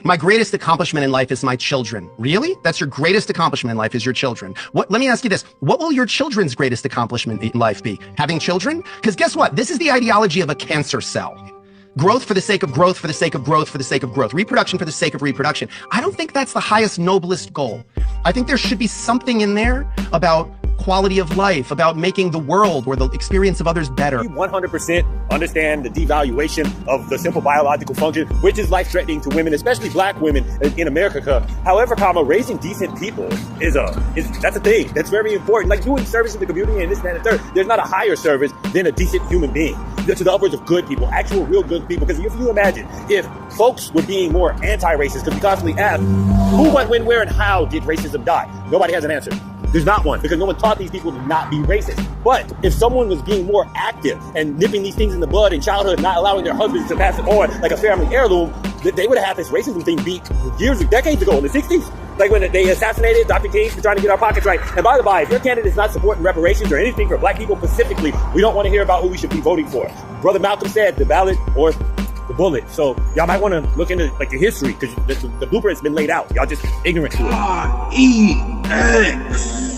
My greatest accomplishment in life is my children. Really? That's your greatest accomplishment in life is your children. Let me ask you this. What will your children's greatest accomplishment in life be? Having children? Because guess what? This is the ideology of a cancer cell. Growth for the sake of growth, for the sake of growth, for the sake of growth. Reproduction for the sake of reproduction. I don't think that's the highest, noblest goal. I think there should be something in there about quality of life, about making the world or the experience of others better. We 100% understand the devaluation of the simple biological function, which is life-threatening to women, especially black women in America. However, raising decent people that's a thing. That's very important. Like doing service in the community and this, that, and the third. There's not a higher service than a decent human being. To the upwards of good people, actual real good people. Because if you imagine, if folks were being more anti-racist, because we constantly ask, who, what, when, where, and how did racism die? Nobody has an answer. There's not one, because no one taught these people to not be racist. But if someone was being more active and nipping these things in the bud in childhood, not allowing their husbands to pass it on like a family heirloom, they would have had this racism thing beat decades ago in the 60s. Like when they assassinated Dr. King for trying to get our pockets right. And by the by, if your candidate's not supporting reparations or anything for black people specifically, we don't want to hear about who we should be voting for. Brother Malcolm said the ballot or the bullet. So y'all might want to look into like the history, because the blueprint's been laid out. Y'all just ignorant to it. REX.